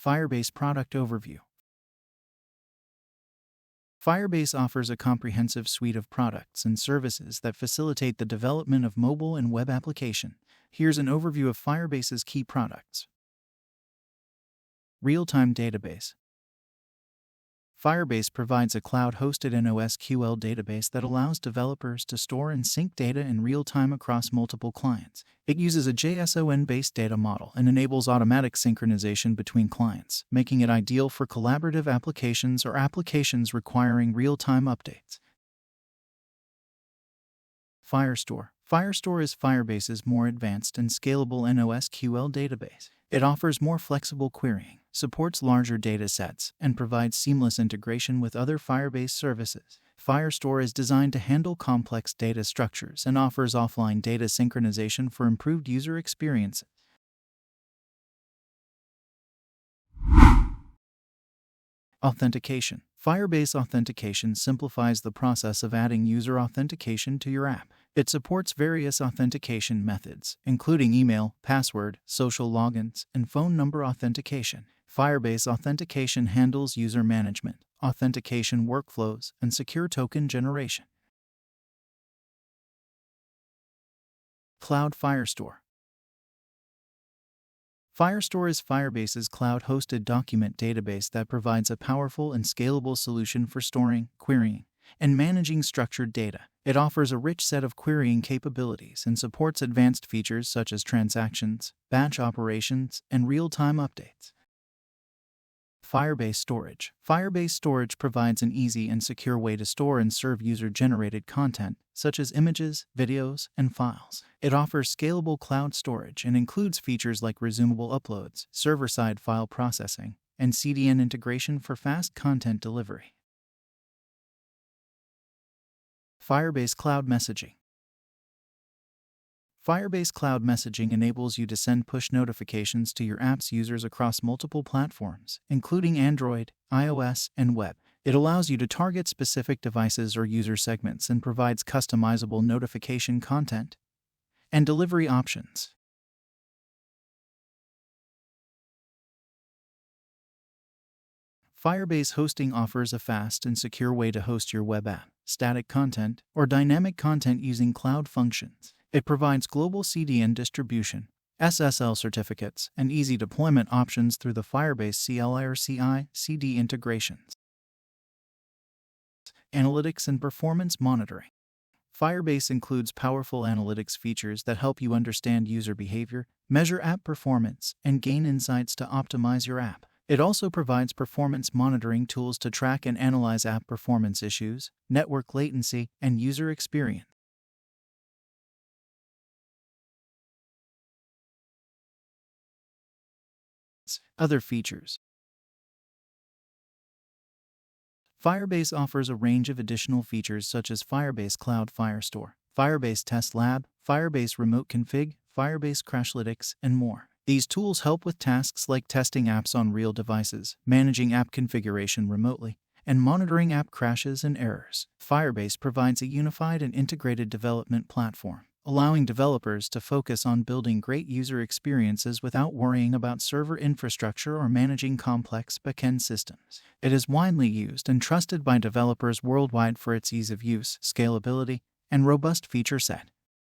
Firebase Product Overview. Firebase offers a comprehensive suite of products and services that facilitate the development of mobile and web applications. Here's an overview of Firebase's key products. Realtime Database. Firebase provides a cloud-hosted NoSQL database that allows developers to store and sync data in real time across multiple clients. It uses a JSON-based data model and enables automatic synchronization between clients, making it ideal for collaborative applications or applications requiring real-time updates. Firestore. Firestore is Firebase's more advanced and scalable NoSQL database. It offers more flexible querying, supports larger data sets, and provides seamless integration with other Firebase services. Firestore is designed to handle complex data structures and offers offline data synchronization for improved user experiences. Authentication. Firebase Authentication simplifies the process of adding user authentication to your app. It supports various authentication methods, including email, password, social logins, and phone number authentication. Firebase Authentication handles user management, authentication workflows, and secure token generation. Cloud Firestore. Firestore is Firebase's cloud-hosted document database that provides a powerful and scalable solution for storing, querying, and managing structured data. It offers a rich set of querying capabilities and supports advanced features such as transactions, batch operations, and real-time updates. Firebase Storage. Firebase Storage provides an easy and secure way to store and serve user-generated content, such as images, videos, and files. It offers scalable cloud storage and includes features like resumable uploads, server-side file processing, and CDN integration for fast content delivery. Firebase Cloud Messaging. Firebase Cloud Messaging enables you to send push notifications to your app's users across multiple platforms, including Android, iOS, and web. It allows you to target specific devices or user segments and provides customizable notification content and delivery options. Firebase Hosting offers a fast and secure way to host your web app, static content, or dynamic content using cloud functions. It provides global CDN distribution, SSL certificates, and easy deployment options through the Firebase CLI or CI/CD integrations. Analytics and performance monitoring. Firebase includes powerful analytics features that help you understand user behavior, measure app performance, and gain insights to optimize your app. It also provides performance monitoring tools to track and analyze app performance issues, network latency, and user experience. Other features. Firebase offers a range of additional features such as Firebase Cloud Firestore, Firebase Test Lab, Firebase Remote Config, Firebase Crashlytics, and more. These tools help with tasks like testing apps on real devices, managing app configuration remotely, and monitoring app crashes and errors. Firebase provides a unified and integrated development platform, allowing developers to focus on building great user experiences without worrying about server infrastructure or managing complex backend systems. It is widely used and trusted by developers worldwide for its ease of use, scalability, and robust feature set.